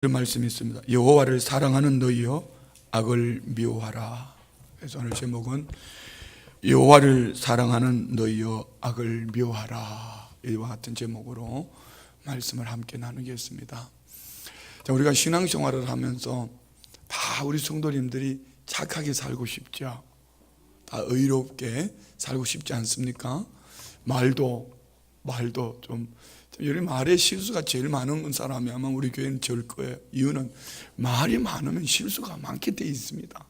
그런 말씀이 있습니다. 여호와를 사랑하는 너희여 악을 미워하라. 그래서 오늘 제목은 여호와를 사랑하는 너희여 악을 미워하라, 이와 같은 제목으로 말씀을 함께 나누겠습니다. 자, 우리가 신앙생활을 하면서 다 우리 성도님들이 착하게 살고 싶죠. 다 의롭게 살고 싶지 않습니까? 말도 좀 여기 말에 실수가 제일 많은 사람이 아마 우리 교회는 절 거예요. 이유는 말이 많으면 실수가 많게 돼 있습니다.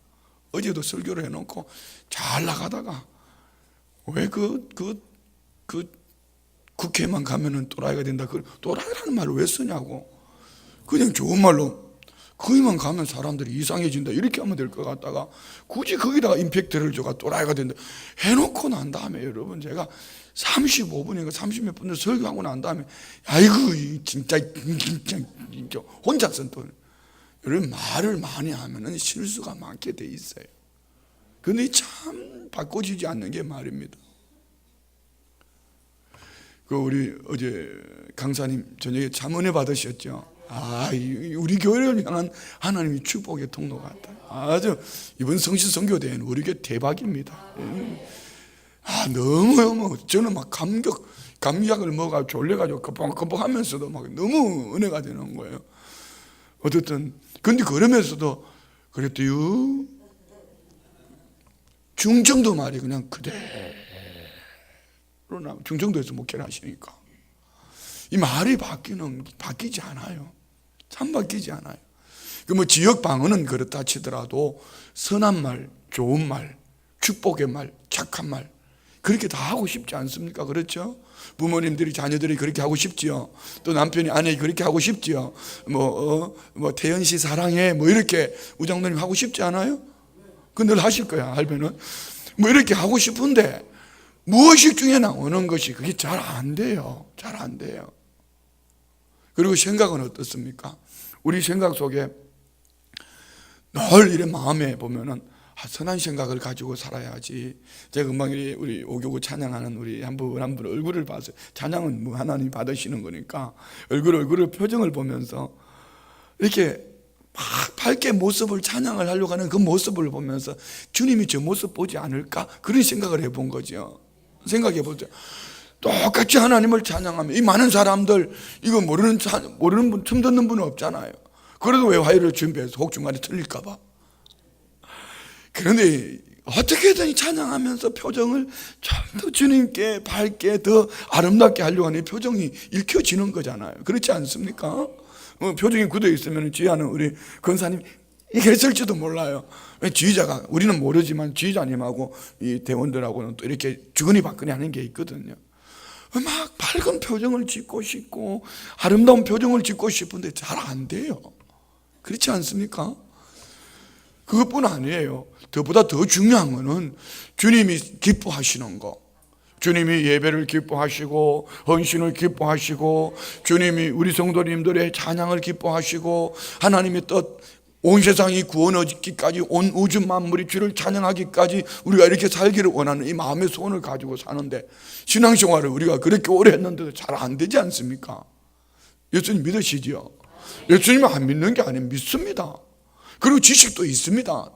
어제도 설교를 해놓고 잘 나가다가 왜 국회만 가면은 또라이가 된다. 그 또라이라는 말을 왜 쓰냐고. 그냥 좋은 말로 거기만 가면 사람들이 이상해진다 이렇게 하면 될 것 같다가 굳이 거기다가 임팩트를 줘가 또라이가 된다 해놓고 난 다음에, 여러분 제가 35분인가 30몇 분을 설교하고 난 다음에 아이고 진짜 혼자서 또 여러분 말을 많이 하면은 실수가 많게 돼 있어요. 근데 참 바꿔지지 않는 게 말입니다. 우리 어제 강사님 저녁에 참 은혜 받으셨죠? 우리 교회를 향한 하나님의 축복의 통로 같다. 아주 이번 성실 선교대회는 우리 교회 대박입니다. 너무 저는 막 감기약을 먹어가지고 졸려가지고 컴뻑컴뻑 하면서도 막 너무 은혜가 되는 거예요. 어쨌든 근데 그러면서도 그랬대요. 중정도 말이 그냥 그대로 나 중정도에서 목회를 하시니까 이 말이 바뀌지 않아요. 참 바뀌지 않아요. 지역 방언은 그렇다 치더라도 선한 말, 좋은 말, 축복의 말, 착한 말 그렇게 다 하고 싶지 않습니까? 그렇죠? 부모님들이 자녀들이 그렇게 하고 싶지요. 또 남편이 아내 그렇게 하고 싶지요. 태연 씨 사랑해 이렇게 우장로님 하고 싶지 않아요? 늘 하실 거야. 알면은 이렇게 하고 싶은데 무의식 중에 나오는 것이 그게 잘 안 돼요. 잘 안 돼요. 그리고 생각은 어떻습니까? 우리 생각 속에 늘 이런 마음에 보면은 선한 생각을 가지고 살아야지. 제가 금방 우리 오교구 찬양하는 우리 한 분 얼굴을 봐서, 찬양은 하나님이 받으시는 거니까 얼굴을 표정을 보면서 이렇게 막 밝게 모습을 찬양을 하려고 하는 그 모습을 보면서 주님이 저 모습 보지 않을까? 그런 생각을 해본 거죠. 생각해 보죠. 똑같이 하나님을 찬양하면 이 많은 사람들 이거 모르는 분, 처음 듣는 분은 없잖아요. 그래도 왜 화요일을 준비해서 혹 중간에 틀릴까 봐. 그런데 어떻게든 찬양하면서 표정을 좀 더 주님께 밝게 더 아름답게 하려고 하는 표정이 읽혀지는 거잖아요. 그렇지 않습니까? 표정이 굳어 있으면 지휘하는 우리 권사님 이게 했을지도 몰라요. 지휘자가, 우리는 모르지만 지휘자님하고 이 대원들하고는 또 이렇게 주거니 받거니 하는 게 있거든요. 막 밝은 표정을 짓고 싶고 아름다운 표정을 짓고 싶은데 잘 안 돼요. 그렇지 않습니까? 그것뿐 아니에요. 그보다 더 중요한 거는 주님이 기뻐하시는 거. 주님이 예배를 기뻐하시고 헌신을 기뻐하시고 주님이 우리 성도님들의 찬양을 기뻐하시고 하나님의 뜻, 온 세상이 구원 얻기까지 온 우주 만물이 주를 찬양하기까지 우리가 이렇게 살기를 원하는 이 마음의 소원을 가지고 사는데 신앙생활을 우리가 그렇게 오래 했는데도 잘 안 되지 않습니까? 예수님 믿으시죠? 예수님을 안 믿는 게 아니에요. 믿습니다. 그리고 지식도 있습니다.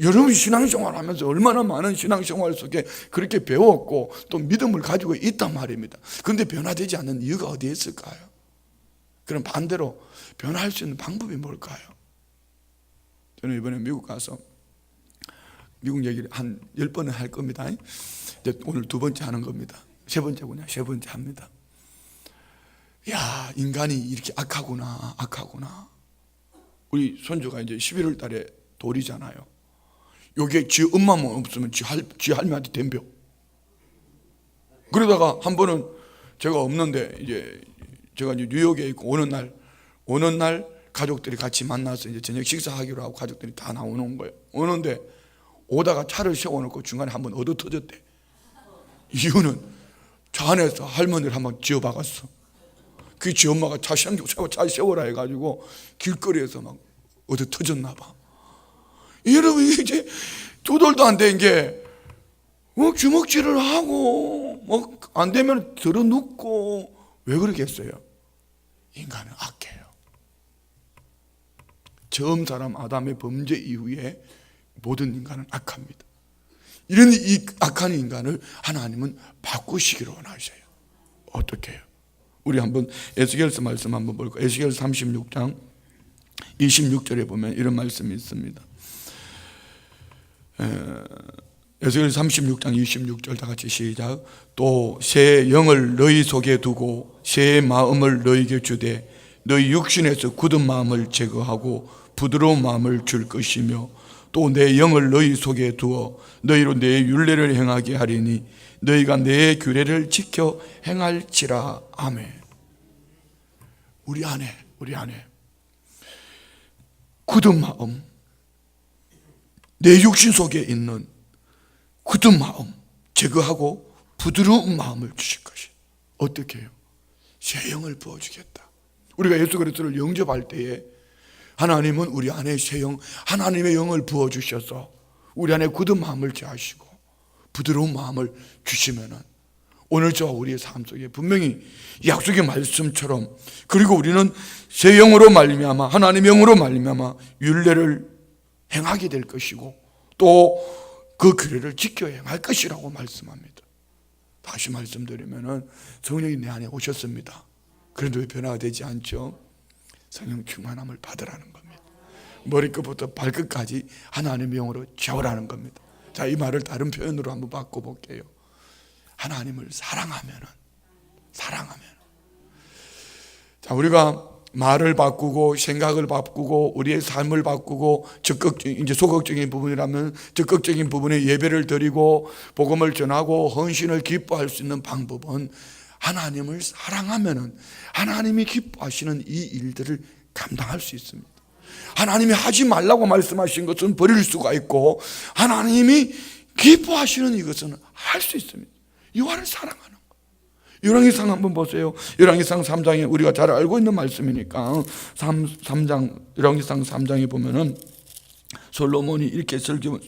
여러분 신앙생활 하면서 얼마나 많은 신앙생활 속에 그렇게 배웠고 또 믿음을 가지고 있단 말입니다. 그런데 변화되지 않는 이유가 어디에 있을까요? 그럼 반대로 변화할 수 있는 방법이 뭘까요? 저는 이번에 미국 가서 미국 얘기를 한 10번은 할 겁니다. 이제 오늘 2번째 하는 겁니다. 3번째군요. 3번째 합니다. 야, 인간이 이렇게 악하구나. 우리 손주가 이제 11월 달에 돌이잖아요. 요게 지 엄마만 없으면 지 할머니한테 덤벼. 그러다가 한 번은 제가 없는데 이제 제가 이제 뉴욕에 있고 오는 날 가족들이 같이 만나서 이제 저녁 식사하기로 하고 가족들이 다 나오는 거예요. 오는데 오다가 차를 세워놓고 중간에 한번 얻어 터졌대. 이유는 차 안에서 할머니를 한번 쥐어박았어. 그 지 엄마가 차 세워라 해가지고 길거리에서 막 얻어 터졌나 봐. 여러분 이제 2달도 안 된 게 주먹질을 하고 안 되면 들어 눕고 왜 그러겠어요? 인간은 악해요. 처음 사람 아담의 범죄 이후에 모든 인간은 악합니다. 이런 이 악한 인간을 하나님은 바꾸시기로 원하셔요. 어떻게 해요? 우리 한번 에스겔서 말씀 한번 볼까요? 에스겔 36장 26절에 보면 이런 말씀이 있습니다. 에스겔 36장 26절 다 같이 시작. 또 새 영을 너희 속에 두고 새 마음을 너희에게 주되 너희 육신에서 굳은 마음을 제거하고 부드러운 마음을 줄 것이며 또 내 영을 너희 속에 두어 너희로 내 율례를 행하게 하리니 너희가 내 규례를 지켜 행할지라. 아멘. 우리 안에 굳은 마음, 내 육신 속에 있는 굳은 마음 제거하고 부드러운 마음을 주실 것이. 어떻게 해요? 새 영을 부어주겠다. 우리가 예수 그리스도를 영접할 때에 하나님은 우리 안에 새 영, 하나님의 영을 부어주셔서 우리 안에 굳은 마음을 제하시고 부드러운 마음을 주시면은 오늘 저와 우리의 삶 속에 분명히 약속의 말씀처럼, 그리고 우리는 새 영으로 말미암아 하나님의 영으로 말미암아 율례를 행하게 될 것이고 또 그 규례를 지켜 행할 것이라고 말씀합니다. 다시 말씀드리면은 성령이 내 안에 오셨습니다. 그런데 왜 변화가 되지 않죠? 성령 충만함을 받으라는 겁니다. 머리끝부터 발끝까지 하나님의 영으로 채우라는 겁니다. 자, 이 말을 다른 표현으로 한번 바꿔볼게요. 하나님을 사랑하면은 자, 우리가 말을 바꾸고 생각을 바꾸고 우리의 삶을 바꾸고 이제 소극적인 부분이라면 적극적인 부분에 예배를 드리고 복음을 전하고 헌신을 기뻐할 수 있는 방법은 하나님을 사랑하면은 하나님이 기뻐하시는 이 일들을 감당할 수 있습니다. 하나님이 하지 말라고 말씀하신 것은 버릴 수가 있고 하나님이 기뻐하시는 이것은 할 수 있습니다. 여호와를 사랑하는 거. 열왕기상 한번 보세요. 열왕기상 3장에 우리가 잘 알고 있는 말씀이니까 3장 열왕기상 3장에 보면은 솔로몬이 이렇게 성경을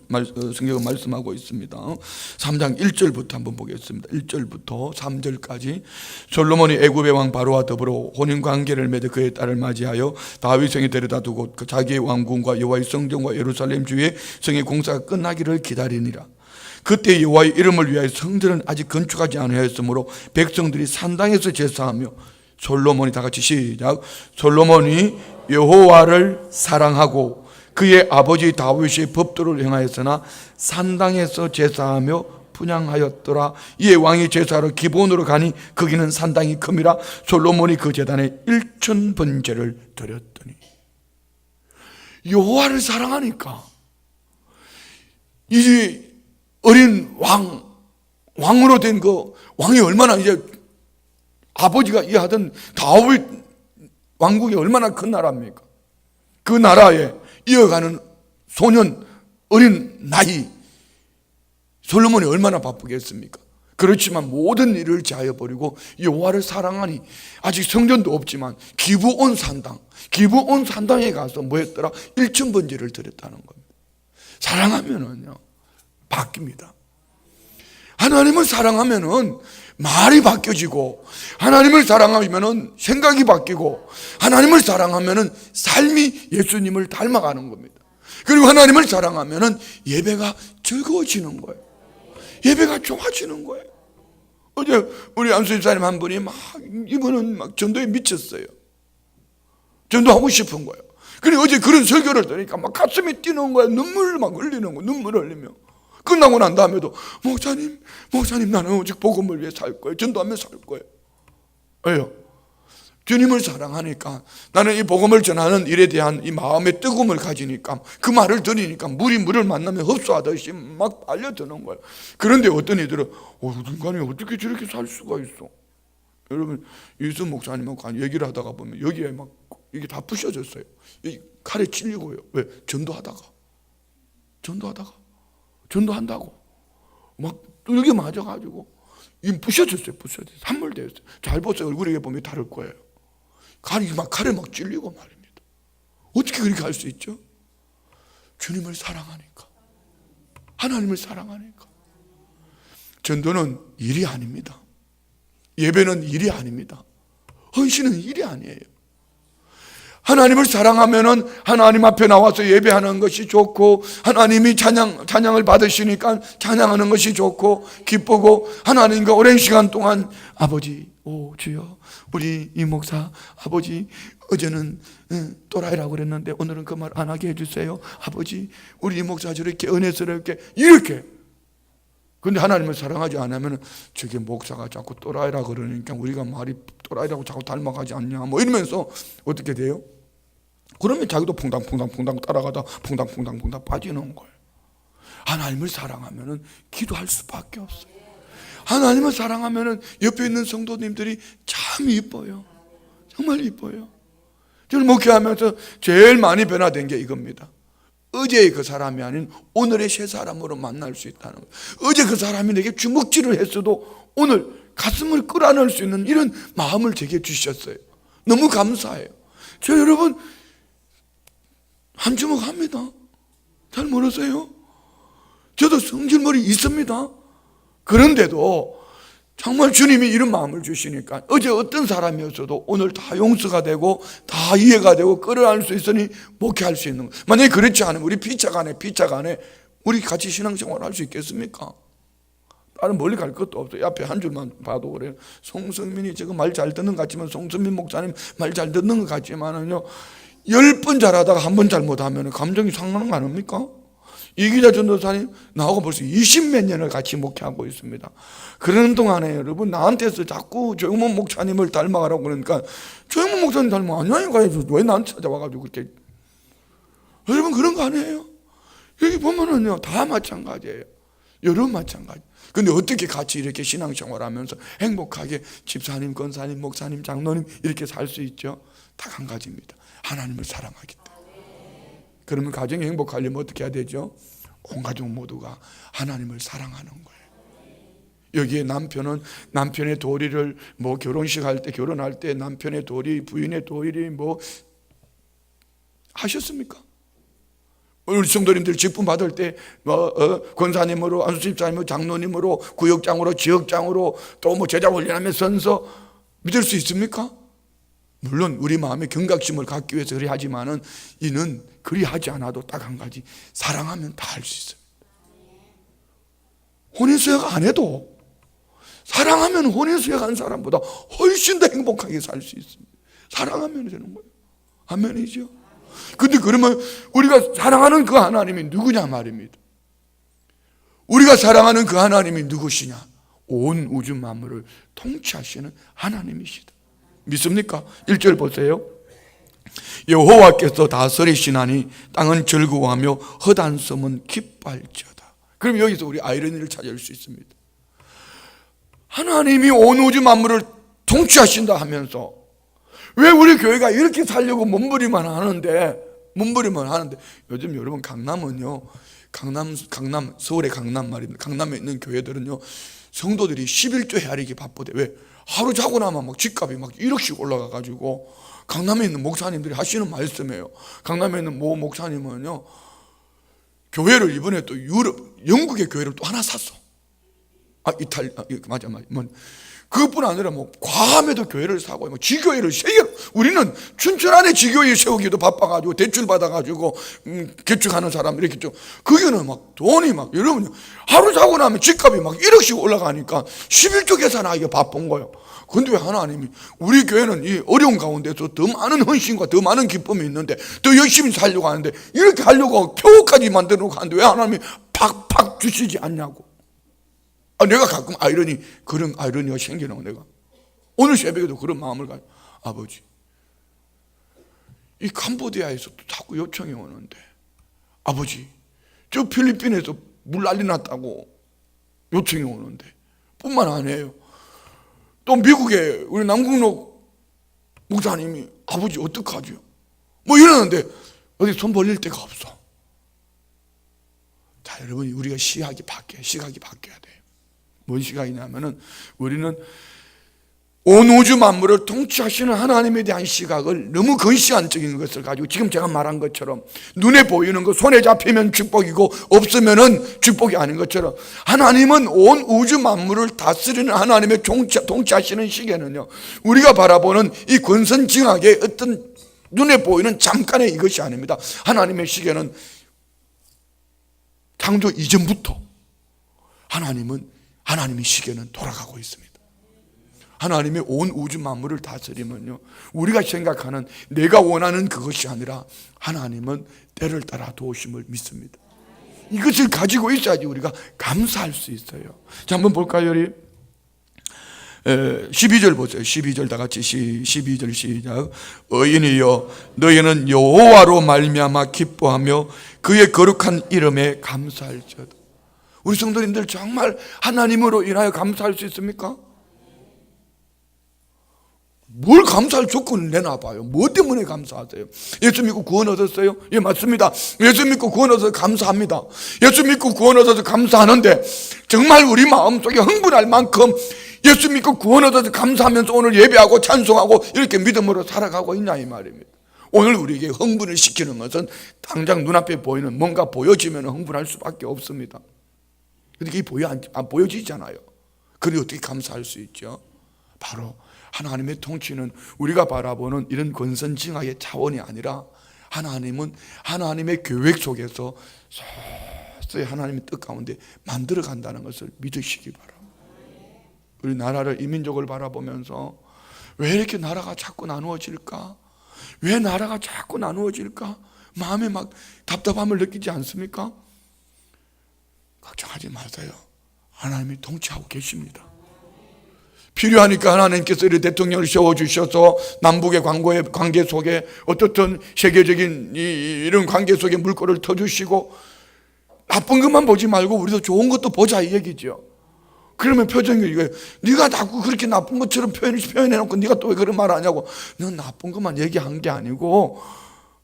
말씀하고 있습니다. 3장 1절부터 한번 보겠습니다. 1절부터 3절까지. 솔로몬이 애굽의 왕 바로와 더불어 혼인관계를 맺어 그의 딸을 맞이하여 다윗 성에 데려다 두고 자기의 왕궁과 여호와의 성전과 예루살렘 주의 성의 공사가 끝나기를 기다리니라. 그때 여호와의 이름을 위하여 성전은 아직 건축하지 아니하였으므로 백성들이 산당에서 제사하며 솔로몬이 다 같이 시작. 솔로몬이 여호와를 사랑하고 그의 아버지 다윗의 법도를 행하였으나 산당에서 제사하며 분향하였더라. 이에 왕이 제사하러 기본으로 가니 거기는 산당이 큼이라. 솔로몬이 그 제단에 1000번제를 드렸더니. 여호와를 사랑하니까 이 어린 왕으로 된 그 왕이 얼마나, 이제 아버지가 이해하던 다윗 왕국이 얼마나 큰 나라입니까? 그 나라에 이어가는 소년, 어린 나이 솔로몬이 얼마나 바쁘겠습니까? 그렇지만 모든 일을 제하여 버리고 여호와를 사랑하니 아직 성전도 없지만 기브온 산당에 가서 뭐 했더라? 1000번제를 드렸다는 겁니다. 사랑하면은요 바뀝니다. 하나님을 사랑하면은 말이 바뀌어지고, 하나님을 사랑하면은 생각이 바뀌고, 하나님을 사랑하면은 삶이 예수님을 닮아가는 겁니다. 그리고 하나님을 사랑하면은 예배가 즐거워지는 거예요. 예배가 좋아지는 거예요. 어제 우리 안수 집사님 한 분이 이분은 막 전도에 미쳤어요. 전도하고 싶은 거예요. 그리고 어제 그런 설교를 들으니까 막 가슴이 뛰는 거예요. 눈물 막 흘리는 거예요. 눈물 흘리며. 끝나고 난 다음에도 목사님 나는 오직 복음을 위해 살 거예요. 전도하며 살 거예요. 왜요? 주님을 사랑하니까, 나는 이 복음을 전하는 일에 대한 이 마음의 뜨거움을 가지니까, 그 말을 들으니까 물을 만나면 흡수하듯이 막 빨려드는 거예요. 그런데 어떤 이들은 인간이 어떻게 저렇게 살 수가 있어? 여러분, 이수 목사님하고 얘기를 하다가 보면 여기에 막 이게 다 부셔졌어요. 이 칼에 찔리고요. 왜? 전도한다고 막 뚫게 맞아가지고 부셔졌어요. 함몰되었어요. 잘 보세요. 얼굴에 보면 다를 거예요. 칼에 막 찔리고 말입니다. 어떻게 그렇게 할 수 있죠? 주님을 사랑하니까, 하나님을 사랑하니까. 전도는 일이 아닙니다. 예배는 일이 아닙니다. 헌신은 일이 아니에요. 하나님을 사랑하면은 하나님 앞에 나와서 예배하는 것이 좋고, 하나님이 찬양을 받으시니까 찬양하는 것이 좋고 기쁘고, 하나님과 오랜 시간 동안 아버지, 오 주여, 우리 이 목사 아버지 어제는 또라이라고 그랬는데 오늘은 그 말 안 하게 해주세요. 아버지, 우리 이 목사 저렇게 은혜스럽게 이렇게. 근데 하나님을 사랑하지 않으면 저게 목사가 자꾸 또라이라 그러니까 우리가 말이 또라이라고 자꾸 닮아가지 않냐 뭐 이러면서 어떻게 돼요? 그러면 자기도 퐁당퐁당 따라가다 퐁당 빠지는 거예요. 하나님을 사랑하면 기도할 수밖에 없어요. 하나님을 사랑하면 옆에 있는 성도님들이 참 이뻐요. 정말 이뻐요. 저는 목회하면서 제일 많이 변화된 게 이겁니다. 어제의 그 사람이 아닌 오늘의 새 사람으로 만날 수 있다는 거예요. 어제 그 사람이 내게 주먹질을 했어도 오늘 가슴을 끌어안을 수 있는 이런 마음을 제게 주셨어요. 너무 감사해요. 저 여러분 한 주먹 합니다. 잘 모르세요? 저도 성질머리 있습니다. 그런데도 정말 주님이 이런 마음을 주시니까 어제 어떤 사람이었어도 오늘 다 용서가 되고 다 이해가 되고 끌어안을 수 있으니 목회할 수 있는 거예요. 만약에 그렇지 않으면 우리 피차간에 우리 같이 신앙생활 할 수 있겠습니까? 다른 멀리 갈 것도 없어요. 앞에 한 줄만 봐도 그래요. 송성민이 지금 말 잘 듣는 것 같지만, 송성민 목사님 말 잘 듣는 것 같지만은요, 10번 잘하다가 한 번 잘못하면 감정이 상하는 거 아닙니까? 이기자 전도사님 나하고 벌써 20몇 년을 같이 목회하고 있습니다. 그러는 동안에 여러분 나한테서 자꾸 조영문 목사님을 닮아가라고 그러니까 조영문 목사님 닮아 아니니까 왜 나한테 찾아와가지고 그렇게. 여러분 그런 거 아니에요? 여기 보면은요 다 마찬가지예요. 여러분 마찬가지. 근데 어떻게 같이 이렇게 신앙생활하면서 행복하게 집사님, 권사님, 목사님, 장로님 이렇게 살 수 있죠? 딱 한 가지입니다. 하나님을 사랑하기 때문에. 그러면 가정이 행복하려면 어떻게 해야 되죠? 온 가족 모두가 하나님을 사랑하는 거예요. 여기에 남편은 남편의 도리를 뭐 결혼식 할 때, 결혼할 때 남편의 도리, 부인의 도리 뭐 하셨습니까? 우리 성도님들 직분 받을 때 권사님으로, 안수집사님으로, 장로님으로, 구역장으로, 지역장으로 또 뭐 제자 훈련하며 선서 믿을 수 있습니까? 물론 우리 마음에 경각심을 갖기 위해서 그리 하지만은 이는 그리 하지 않아도 딱 한 가지, 사랑하면 다 할 수 있습니다. 혼인수역 안 해도 사랑하면 혼인수역 한 사람보다 훨씬 더 행복하게 살 수 있습니다. 사랑하면 되는 거예요. 아멘이죠? 근데 그러면 우리가 사랑하는 그 하나님이 누구냐 말입니다. 우리가 사랑하는 그 하나님이 누구시냐? 온 우주 만물을 통치하시는 하나님이시다. 믿습니까? 1절 보세요. 여호와께서 다스리시나니 땅은 즐거워하며 헛한 섬은 기뻐할지어다. 그럼 여기서 우리 아이러니를 찾을 수 있습니다. 하나님이 온 우주 만물을 통치하신다 하면서 왜 우리 교회가 이렇게 살려고 몸부림만 하는데 요즘 여러분 강남은요, 강남 서울의 강남 말입니다. 강남에 있는 교회들은요 성도들이 11조 헤아리기 바쁘대. 왜? 하루 자고 나면 막 집값이 막 1억씩 올라가가지고. 강남에 있는 목사님들이 하시는 말씀이에요. 강남에 있는 모 목사님은요 교회를 이번에 또 영국의 교회를 또 하나 샀어. 맞아. 그것뿐 아니라 뭐 과함에도 교회를 사고 뭐 지교회를 세개로. 우리는 춘천 안에 지교회 세우기도 바빠가지고 대출 받아가지고 개축하는 사람 이렇게 좀. 거기는 막 돈이 막 여러분 하루 자고 나면 집값이 막 1억씩 올라가니까 11조 계산하기가 바쁜 거예요. 근데 왜 하나님이 우리 교회는 이 어려운 가운데서 더 많은 헌신과 더 많은 기쁨이 있는데 더 열심히 살려고 하는데 이렇게 하려고 표까지 만들어 놓고 하는데 왜 하나님이 팍팍 주시지 않냐고. 내가 가끔 그런 아이러니가 생기는 거. 내가 오늘 새벽에도 그런 마음을 가지고, 아버지 이 캄보디아에서도 자꾸 요청이 오는데, 아버지 저 필리핀에서 물 난리 났다고 요청이 오는데 뿐만 아니에요. 또 미국에 우리 남궁록 목사님이 아버지 어떡하죠? 뭐 이러는데 어디 손 벌릴 데가 없어. 자, 여러분 우리가 시각이 바뀌어야 돼요. 뭔 시각이냐면은 우리는 온 우주 만물을 통치하시는 하나님에 대한 시각을 너무 근시안적인 것을 가지고 지금 제가 말한 것처럼 눈에 보이는 것, 손에 잡히면 축복이고 없으면은 축복이 아닌 것처럼 하나님은 온 우주 만물을 다스리는 하나님의 통치하시는 시계는요 우리가 바라보는 이 권선징악의 어떤 눈에 보이는 잠깐의 이것이 아닙니다. 하나님의 시계는 창조 이전부터 하나님의 시계는 돌아가고 있습니다. 하나님의 온 우주 만물을 다스리면요, 우리가 생각하는 내가 원하는 그것이 아니라 하나님은 때를 따라 도우심을 믿습니다. 이것을 가지고 있어야지 우리가 감사할 수 있어요. 자, 한번 볼까요? 우리 12절 보세요. 12절 다 같이 12절 시작. 의인이여 너희는 여호와로 말미암아 기뻐하며 그의 거룩한 이름에 감사할지어다. 우리 성도님들 정말 하나님으로 인하여 감사할 수 있습니까? 뭘 감사할 조건을 내놔봐요. 뭐 때문에 감사하세요? 예수 믿고 구원 얻었어요? 예, 맞습니다. 예수 믿고 구원 얻어서 감사합니다. 예수 믿고 구원 얻어서 감사하는데 정말 우리 마음속에 흥분할 만큼 예수 믿고 구원 얻어서 감사하면서 오늘 예배하고 찬송하고 이렇게 믿음으로 살아가고 있냐 이 말입니다. 오늘 우리에게 흥분을 시키는 것은 당장 눈앞에 보이는 뭔가 보여지면 흥분할 수밖에 없습니다. 근데 이게 안 보여지잖아요. 그러니 어떻게 감사할 수 있죠? 바로 하나님의 통치는 우리가 바라보는 이런 권선징악의 차원이 아니라 하나님은 하나님의 계획 속에서 서서히 하나님의 뜻 가운데 만들어 간다는 것을 믿으시기 바랍니다. 우리 나라를, 이민족을 바라보면서 왜 이렇게 나라가 자꾸 나누어질까? 왜 나라가 자꾸 나누어질까? 마음에 막 답답함을 느끼지 않습니까? 걱정하지 마세요. 하나님이 통치하고 계십니다. 필요하니까 하나님께서 이 대통령을 세워주셔서 남북의 관계 속에 어떻든 세계적인 이런 관계 속에 물꼬를 터주시고 나쁜 것만 보지 말고 우리도 좋은 것도 보자 이 얘기죠. 그러면 표정이 이거예요. 네가 자꾸 그렇게 나쁜 것처럼 표현해놓고 네가 또 왜 그런 말 하냐고. 넌 나쁜 것만 얘기한 게 아니고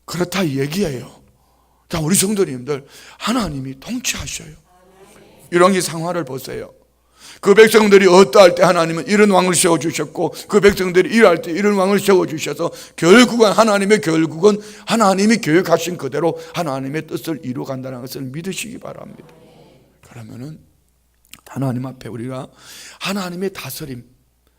그렇다 이 얘기예요. 자, 우리 성도님들 하나님이 통치하셔요. 이런 상황을 보세요. 그 백성들이 어떠할 때 하나님은 이런 왕을 세워주셨고 그 백성들이 일할 때 이런 왕을 세워주셔서 결국은 하나님이 계획하신 그대로 하나님의 뜻을 이루어간다는 것을 믿으시기 바랍니다. 그러면은 하나님 앞에 우리가 하나님의 다스림,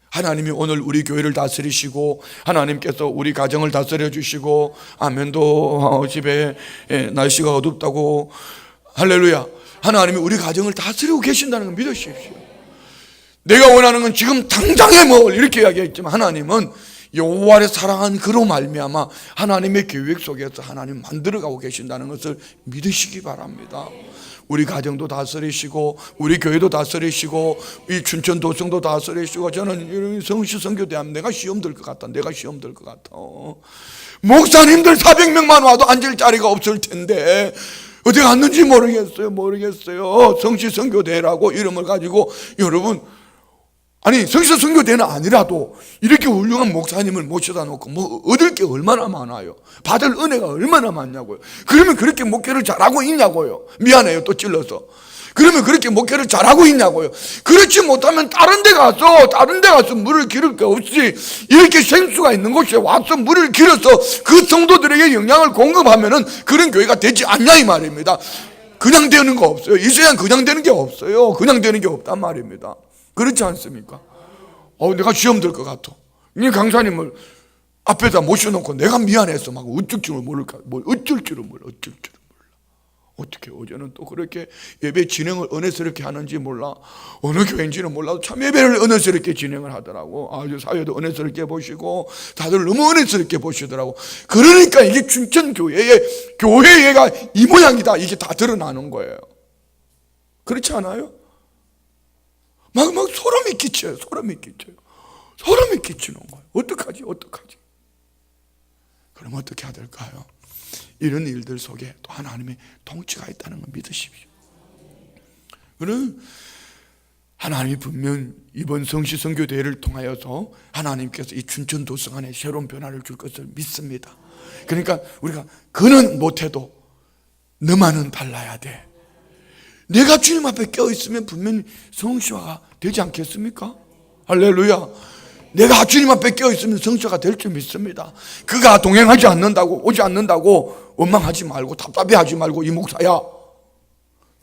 하나님이 오늘 우리 교회를 다스리시고 하나님께서 우리 가정을 다스려 주시고 아멘도 집에 날씨가 어둡다고 할렐루야, 하나님이 우리 가정을 다스리고 계신다는 걸 믿으십시오. 내가 원하는 건 지금 당장에 뭘 이렇게 이야기했지만 하나님은 여호와를 사랑한 그로 말미암아 하나님의 계획 속에서 하나님 만들어가고 계신다는 것을 믿으시기 바랍니다. 우리 가정도 다스리시고 우리 교회도 다스리시고 이 춘천 도성도 다스리시고 저는 성시선교대하면 내가 시험 들 것 같다. 목사님들 400명만 와도 앉을 자리가 없을 텐데 어디 갔는지 모르겠어요. 성시선교대라고 이름을 가지고 여러분, 아니 성시선교대는 아니라도 이렇게 훌륭한 목사님을 모셔다 놓고 뭐 얻을 게 얼마나 많아요. 받을 은혜가 얼마나 많냐고요. 그러면 그렇게 목회를 잘하고 있냐고요. 미안해요, 또 찔러서. 그러면 그렇게 목회를 잘하고 있냐고요. 그렇지 못하면 다른 데 가서 물을 기를 게 없이 이렇게 생수가 있는 곳에 와서 물을 길어서 그 성도들에게 영향을 공급하면은 그런 교회가 되지 않냐 이 말입니다. 그냥 되는 거 없어요. 이 세상 그냥 되는 게 없어요. 그냥 되는 게 없단 말입니다. 그렇지 않습니까? 내가 시험 들 것 같아. 이 강사님을 앞에다 모셔놓고 내가 미안해서 막 어쩔 줄을 몰라. 어떻게 어제는 또 그렇게 예배 진행을 은혜스럽게 하는지 몰라. 어느 교회인지는 몰라도 참 예배를 은혜스럽게 진행을 하더라고. 아주 사회도 은혜스럽게 보시고 다들 너무 은혜스럽게 보시더라고. 그러니까 이게 춘천 교회가 이 모양이다 이게 다 드러나는 거예요. 그렇지 않아요? 막 소름이 끼치는 거예요. 어떡하지? 그럼 어떻게 해야 될까요? 이런 일들 속에 또 하나님의 통치가 있다는 걸 믿으십시오. 그럼 하나님이 분명 이번 성시선교대회를 통하여서 하나님께서 이 춘천 도성 안에 새로운 변화를 줄 것을 믿습니다. 그러니까 우리가 그는 못해도 너만은 달라야 돼. 내가 주님 앞에 껴있으면 분명히 성시화가 되지 않겠습니까? 할렐루야. 내가 주님 앞에 껴있으면 성시화가 될 줄 믿습니다. 그가 동행하지 않는다고, 오지 않는다고 원망하지 말고 답답해하지 말고 이 목사야,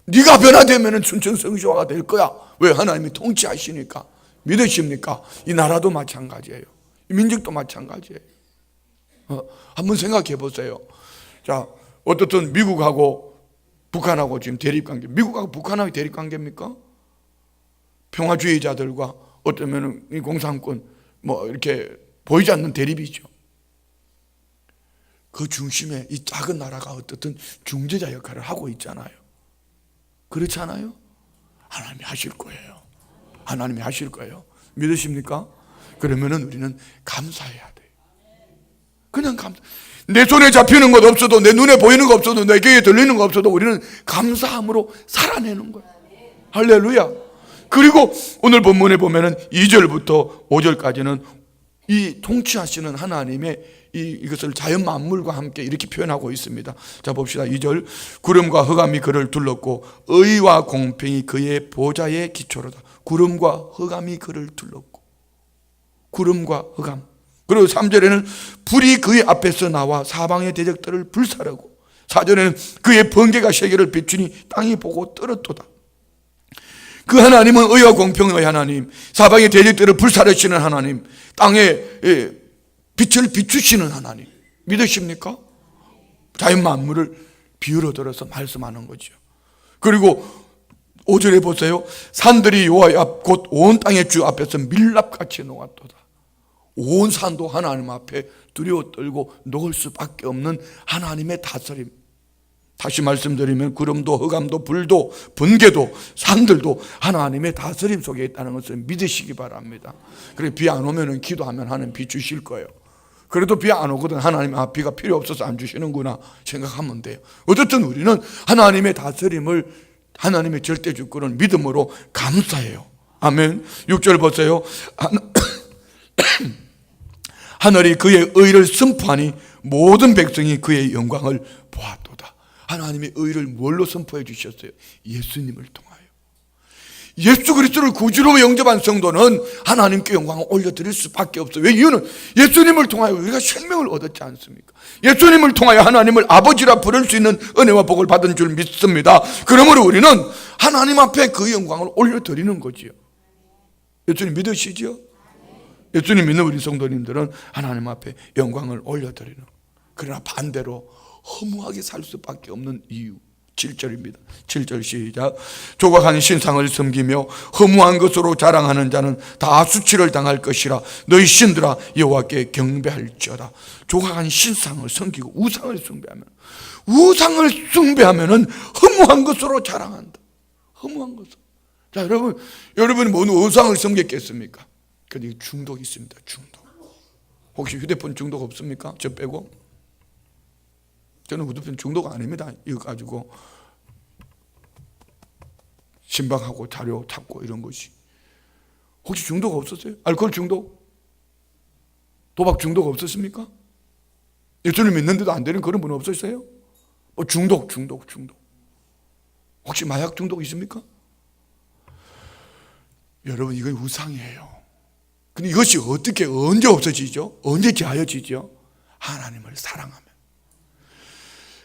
네가 변화되면 춘천 성시화가 될 거야. 왜? 하나님이 통치하시니까. 믿으십니까? 이 나라도 마찬가지예요. 이 민족도 마찬가지예요. 한번 생각해 보세요. 자, 어떻든 미국하고 북한하고 지금 대립관계, 미국하고 북한하고 대립관계입니까? 평화주의자들과 어쩌면 이 공산권 이렇게 보이지 않는 대립이죠. 그 중심에 이 작은 나라가 어떻든 중재자 역할을 하고 있잖아요. 그렇지 않아요? 하나님이 하실 거예요. 하나님이 하실 거예요. 믿으십니까? 그러면은 우리는 감사해야 돼요. 그냥 내 손에 잡히는 것 없어도, 내 눈에 보이는 것 없어도, 내 귀에 들리는 것 없어도 우리는 감사함으로 살아내는 거예요. 할렐루야. 그리고 오늘 본문에 보면은 2절부터 5절까지는 이 통치하시는 하나님의 이것을 자연 만물과 함께 이렇게 표현하고 있습니다. 자, 봅시다. 2절. 구름과 흑암이 그를 둘렀고 의와 공평이 그의 보좌의 기초로다. 구름과 흑암이 그를 둘렀고, 구름과 흑암. 그리고 3절에는 불이 그의 앞에서 나와 사방의 대적들을 불사르고, 4절에는 그의 번개가 세계를 비추니 땅이 보고 떨었도다. 그 하나님은 의와 공평의 하나님, 사방의 대적들을 불사르시는 하나님, 땅에 빛을 비추시는 하나님. 믿으십니까? 자연 만물을 비유로 들어서 말씀하는 거죠. 그리고 5절에 보세요. 산들이 여호와의 앞 곧 온 땅의 주 앞에서 밀랍같이 녹았도다. 온 산도 하나님 앞에 두려워 떨고 녹을 수밖에 없는 하나님의 다스림. 다시 말씀드리면 구름도 흑암도 불도 번개도 산들도 하나님의 다스림 속에 있다는 것을 믿으시기 바랍니다. 그래, 비 안 오면 기도하면 하나님 비 주실 거예요. 그래도 비 안 오거든 하나님 비가 필요 없어서 안 주시는구나 생각하면 돼요. 어쨌든 우리는 하나님의 다스림을, 하나님의 절대 주권을 믿음으로 감사해요. 아멘. 6절 보세요. 하늘이 그의 의를 선포하니 모든 백성이 그의 영광을 보았도다. 하나님의 의를 뭘로 선포해 주셨어요? 예수님을 통하여. 예수 그리스도를 구주로 영접한 성도는 하나님께 영광을 올려드릴 수밖에 없어요. 왜? 이유는 예수님을 통하여 우리가 생명을 얻었지 않습니까? 예수님을 통하여 하나님을 아버지라 부를 수 있는 은혜와 복을 받은 줄 믿습니다. 그러므로 우리는 하나님 앞에 그 영광을 올려드리는 거지요. 예수님 믿으시죠? 예수님 믿는 우리 성도님들은 하나님 앞에 영광을 올려드리는. 그러나 반대로 허무하게 살 수밖에 없는 이유. 7절입니다. 7절 시작. 조각한 신상을 섬기며 허무한 것으로 자랑하는 자는 다 수치를 당할 것이라. 너희 신들아 여호와께 경배할지어다. 조각한 신상을 섬기고 우상을 숭배하면은 허무한 것으로 자랑한다. 허무한 것으로. 자, 여러분이 뭔 우상을 섬겼겠습니까? 근데 중독이 있습니다. 중독. 혹시 휴대폰 중독 없습니까? 저 빼고. 저는 휴대폰 중독 아닙니다. 이거 가지고 신방하고 자료 찾고 이런 것이. 혹시 중독 없었어요? 알코올 중독? 도박 중독 없었습니까? 예수님 믿는데도 안 되는 그런 분 없었어요? 중독. 혹시 마약 중독 있습니까? 여러분, 이건 우상이에요. 근데 이것이 어떻게, 언제 없어지죠? 언제 제하여지죠? 하나님을 사랑하면.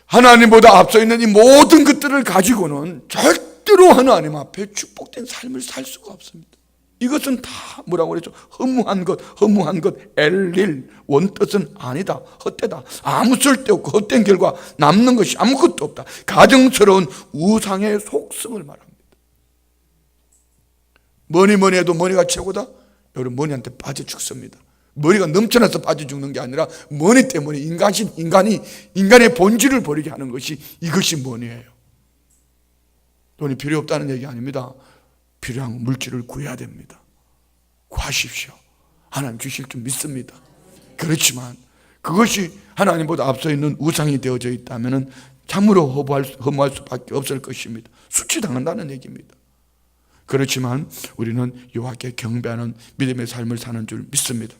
하나님보다 앞서 있는 이 모든 것들을 가지고는 절대로 하나님 앞에 축복된 삶을 살 수가 없습니다. 이것은 다 뭐라고 그랬죠? 허무한 것, 엘릴, 원뜻은 아니다, 헛되다, 아무 쓸데없고 헛된 결과 남는 것이 아무것도 없다. 가증스러운 우상의 속성을 말합니다. 뭐니 해도 머니가 최고다? 여러분, 머니한테 빠져 죽습니다. 머리가 넘쳐나서 빠져 죽는 게 아니라 머니 때문에 인간의 본질을 버리게 하는 것이, 이것이 머니예요. 돈이 필요 없다는 얘기 아닙니다. 필요한 물질을 구해야 됩니다. 구하십시오. 하나님 주실 줄 믿습니다. 그렇지만 그것이 하나님보다 앞서 있는 우상이 되어져 있다면 참으로 허무할 수밖에 없을 것입니다. 수치당한다는 얘기입니다. 그렇지만 우리는 여호와께 경배하는 믿음의 삶을 사는 줄 믿습니다.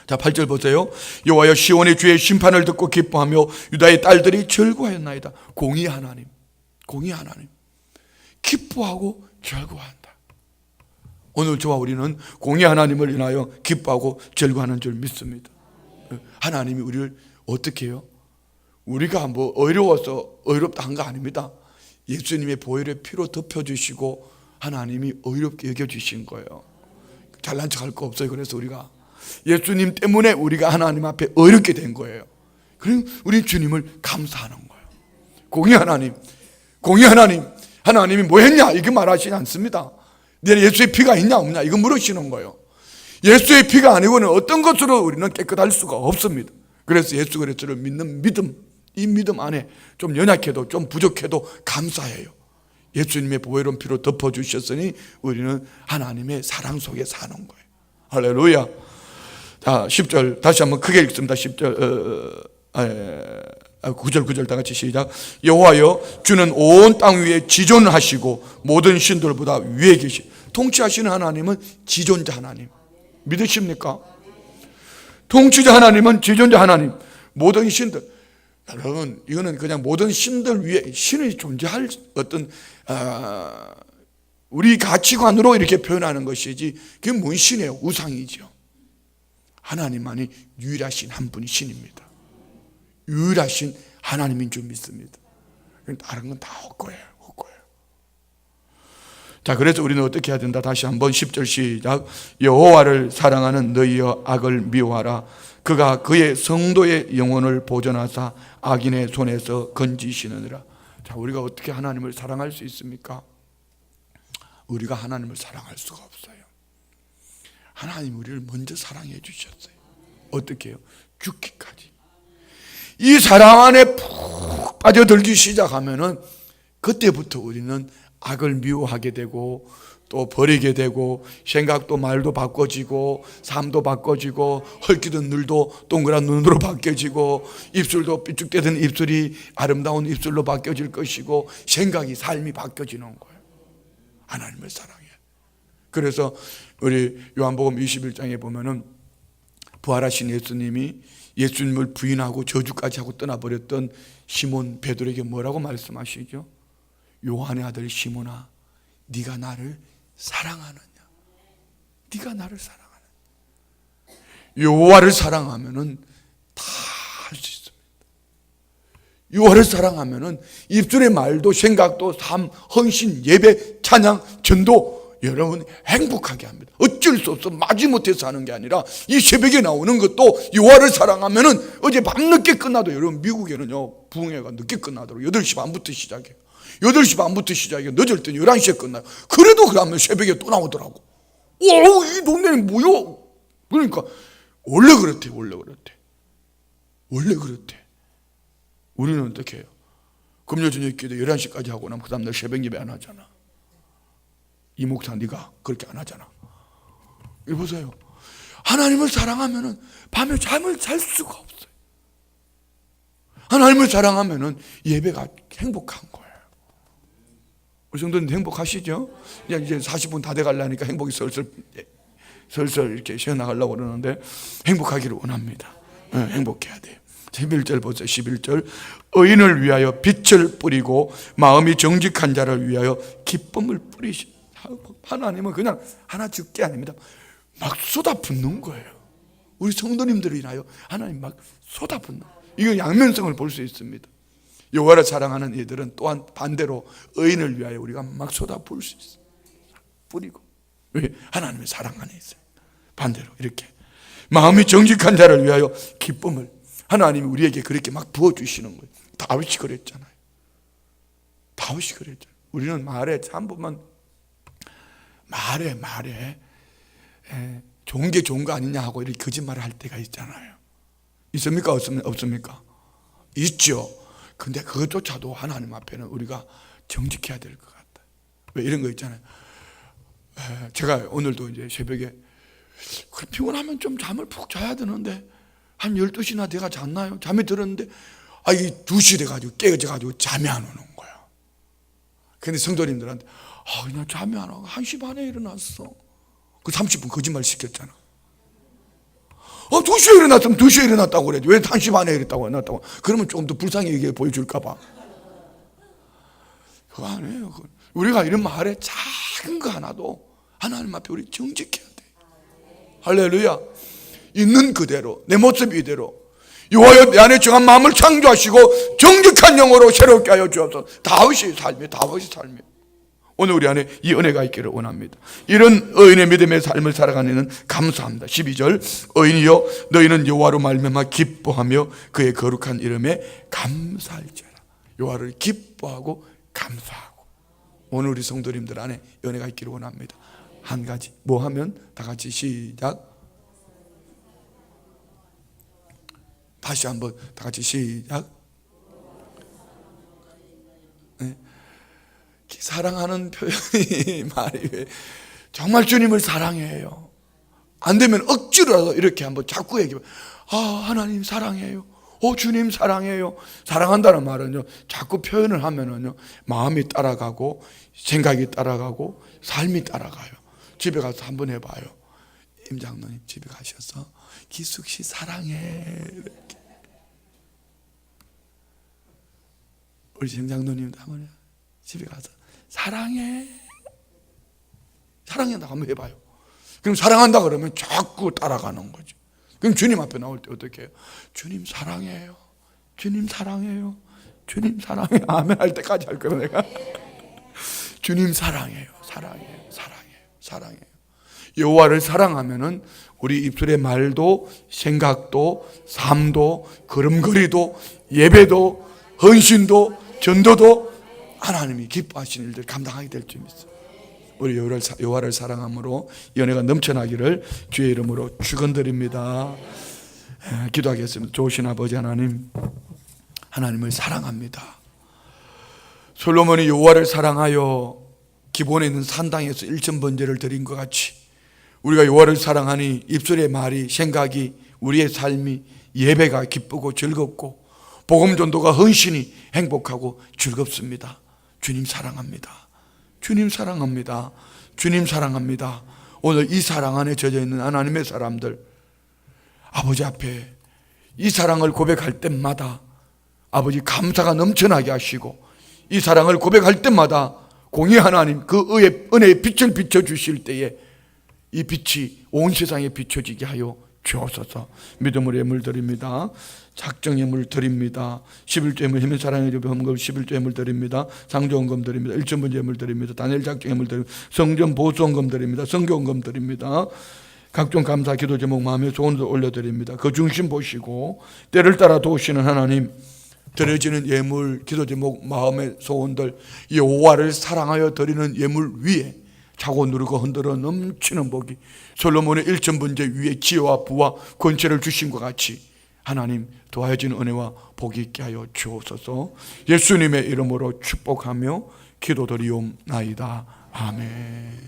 자, 8절 보세요. 여호와여, 시온의 주의 심판을 듣고 기뻐하며 유다의 딸들이 즐거워하였나이다. 공의 하나님, 기뻐하고 즐거워한다. 오늘 저와 우리는 공의 하나님을 인하여 기뻐하고 즐거워하는 줄 믿습니다. 하나님이 우리를 어떻게 해요? 우리가 뭐 어려워서 어렵다 한 거 아닙니다. 예수님의 보혈의 피로 덮여주시고 하나님이 어렵게 여겨주신 거예요. 잘난 척할 거 없어요. 그래서 우리가 예수님 때문에 우리가 하나님 앞에 어렵게 된 거예요. 그럼 우리 주님을 감사하는 거예요. 공의 하나님, 공의 하나님, 하나님이 뭐 했냐 이렇게 말하시지 않습니다. 내 예수의 피가 있냐 없냐 이거 물으시는 거예요. 예수의 피가 아니고는 어떤 것으로 우리는 깨끗할 수가 없습니다. 그래서 예수 그리스도를 믿는 믿음, 이 믿음 안에 좀 연약해도 좀 부족해도 감사해요. 예수님의 보혈은 피로 덮어주셨으니 우리는 하나님의 사랑 속에 사는 거예요. 할렐루야. 자, 10절 다시 한번 크게 읽습니다. 10절 9절 다 같이 시작. 여호와여 주는 온 땅 위에 지존하시고 모든 신들보다 위에 계시. 통치하시는 하나님은 지존자 하나님. 믿으십니까? 통치자 하나님은 지존자 하나님. 모든 신들. 여러분 이거는 그냥 모든 신들 위에 신이 존재할 어떤 우리 가치관으로 이렇게 표현하는 것이지 그게 뭔 신이에요? 우상이죠. 하나님만이 유일하신 한 분이 신입니다. 유일하신 하나님인 줄 믿습니다. 다른 건 다 헛거예요. 헛거예요. 자, 그래서 우리는 어떻게 해야 된다? 다시 한번 10절 시작. 여호와를 사랑하는 너희여 악을 미워하라. 그가 그의 성도의 영혼을 보존하사 악인의 손에서 건지시느니라. 자, 우리가 어떻게 하나님을 사랑할 수 있습니까? 우리가 하나님을 사랑할 수가 없어요. 하나님 우리를 먼저 사랑해 주셨어요. 어떻게 해요? 죽기까지. 이 사랑 안에 푹 빠져들기 시작하면은 그때부터 우리는 악을 미워하게 되고 또 버리게 되고 생각도 말도 바꿔지고 삶도 바꿔지고 헐기던 눈도 동그란 눈으로 바뀌어지고 입술도 삐죽대던 입술이 아름다운 입술로 바뀌어질 것이고 생각이 삶이 바뀌어지는 거예요. 하나님을 사랑해. 그래서 우리 요한복음 21장에 보면은 부활하신 예수님이 예수님을 부인하고 저주까지 하고 떠나버렸던 시몬 베드로에게 뭐라고 말씀하시죠? 요한의 아들 시몬아, 네가 나를 사랑하느냐? 네가 나를 사랑하느냐? 여호와를 사랑하면은 다 할 수 있습니다. 여호와를 사랑하면은 입술의 말도 생각도 삶, 헌신, 예배, 찬양, 전도 여러분 행복하게 합니다. 어쩔 수 없어 마지못해서 하는 게 아니라 이 새벽에 나오는 것도 여호와를 사랑하면은 어제 밤늦게 끝나도 여러분 미국에는요 부흥회가 늦게 끝나도록 8시 반부터 시작해요. 8시 반부터 시작해요. 늦을 때는 11시에 끝나요. 그래도 그러면 새벽에 또 나오더라고. 오, 이 동네는 뭐요? 그러니까 원래 그렇대. 우리는 어떻게 해요? 금요 저녁 기도 11시까지 하고 나면 그 다음날 새벽 예배 안 하잖아. 이 목사 네가 그렇게 안 하잖아. 이거 보세요. 하나님을 사랑하면은 밤에 잠을 잘 수가 없어요. 하나님을 사랑하면은 예배가 행복한 거예요. 우리 성도님 행복하시죠? 이제 40분 다 돼가려니까 행복이 슬슬 이렇게 쉬어나가려고 그러는데 행복하기를 원합니다. 네, 행복해야 돼요. 11절 보세요. 11절 의인을 위하여 빛을 뿌리고 마음이 정직한 자를 위하여 기쁨을 뿌리시. 하나님은 그냥 하나 줄게 아닙니다. 막 쏟아붓는 거예요. 우리 성도님들을 인하여 하나님 막 쏟아붓는. 이거 양면성을 볼 수 있습니다. 여호와를 사랑하는 이들은 또한 반대로 의인을 위하여 우리가 막 쏟아부을 수 있어요. 뿌리고. 왜? 하나님의 사랑 안에 있어요. 반대로 이렇게 마음이 정직한 자를 위하여 기쁨을 하나님이 우리에게 그렇게 막 부어주시는 거예요. 다윗이 그랬잖아요. 우리는 말에 한 번만 말에 좋은 게 좋은 거 아니냐 하고 이렇게 거짓말을 할 때가 있잖아요. 있습니까? 없습니까? 있죠. 근데 그것조차도 하나님 앞에는 우리가 정직해야 될 것 같아요. 왜 이런 거 있잖아요. 제가 오늘도 이제 새벽에 피곤하면 좀 잠을 푹 자야 되는데 한 12시나 내가 잤나요? 잠이 들었는데 이 2시 돼가지고 깨어져가지고 잠이 안 오는 거예요. 근데 성도님들한테 그냥 잠이 안 와. 1시 반에 일어났어. 그 30분 거짓말 시켰잖아. 2시에 일어났으면 2시에 일어났다고 그래야지. 왜 1시 반에 일어났다고. 그러면 조금 더 불쌍하게 보여줄까봐. 그거 아니에요. 우리가 이런 말에 작은 거 하나도 하나님 앞에 우리 정직해야 돼. 할렐루야. 있는 그대로 내 모습 이대로 여호와여 내 안에 정한 마음을 창조하시고 정직한 영으로 새롭게 하여 주옵소서. 다윗의 삶이에요. 오늘 우리 안에 이 은혜가 있기를 원합니다. 이런 의인의 믿음의 삶을 살아가는 이는 감사합니다. 12절 의인이여 너희는 여호와로 말미암아 기뻐하며 그의 거룩한 이름에 감사할지어다. 여호와를 기뻐하고 감사하고, 오늘 우리 성도님들 안에 은혜가 있기를 원합니다. 한 가지 뭐 하면 다 같이 시작. 다시 한번 다 같이 시작. 네. 사랑하는 표현이 말이 왜 정말 주님을 사랑해요. 안 되면 억지로라도 이렇게 한번 자꾸 얘기해. 하나님 사랑해요. 주님 사랑해요. 사랑한다는 말은요, 자꾸 표현을 하면은요, 마음이 따라가고 생각이 따라가고 삶이 따라가요. 집에 가서 한번 해봐요. 임 장로님 집에 가셔서 기숙 씨 사랑해 이렇게. 우리 임 장로님도 한번 집에 가서 사랑해 사랑한다고 한번 해봐요. 그럼 사랑한다 그러면 자꾸 따라가는 거죠. 그럼 주님 앞에 나올 때 어떻게 해요? 주님 사랑해요. 주님 사랑해요. 주님 사랑해요. 아멘 할 때까지 할 거예요 내가. 주님 사랑해요. 사랑해요. 사랑해요. 사랑해요. 여호와를 사랑하면은 우리 입술의 말도 생각도 삶도 걸음걸이도 예배도 헌신도 전도도 하나님이 기뻐하시는 일들 감당하게 될 줄 믿습니다. 우리 여호와를 사랑함으로 연애가 넘쳐나기를 주의 이름으로 축원드립니다. 기도하겠습니다. 좋으신 아버지 하나님, 하나님을 사랑합니다. 솔로몬이 여호와를 사랑하여 기본에 있는 산당에서 일천번제를 드린 것 같이 우리가 여호와를 사랑하니 입술의 말이 생각이 우리의 삶이 예배가 기쁘고 즐겁고 복음 전도가 헌신이 행복하고 즐겁습니다. 주님 사랑합니다. 주님 사랑합니다. 주님 사랑합니다. 오늘 이 사랑 안에 젖어 있는 하나님의 사람들, 아버지 앞에 이 사랑을 고백할 때마다 아버지 감사가 넘쳐나게 하시고, 이 사랑을 고백할 때마다 공의 하나님 그 은혜의 빛을 비춰주실 때에 이 빛이 온 세상에 비춰지게 하여 주옵소서. 믿음으로 예물 드립니다. 작정 예물 드립니다. 11조 예물, 힘의 사랑의 헌금 11조 예물 드립니다. 상조 헌금 드립니다. 1천번 예물 드립니다. 단일 작정 예물 드립니다. 성전 보수 헌금 드립니다. 성교 헌금 드립니다. 각종 감사 기도 제목 마음의 소원도 올려드립니다. 그 중심 보시고 때를 따라 도우시는 하나님, 드려지는 예물 기도 제목 마음의 소원들 여호와를 사랑하여 드리는 예물 위에 차고 누르고 흔들어 넘치는 복이 솔로몬의 1천번제 위에 지혜와 부와 권세를 주신 것 같이 하나님 도와주는 은혜와 복이 있게 하여 주옵소서. 예수님의 이름으로 축복하며 기도드리옵나이다. 아멘.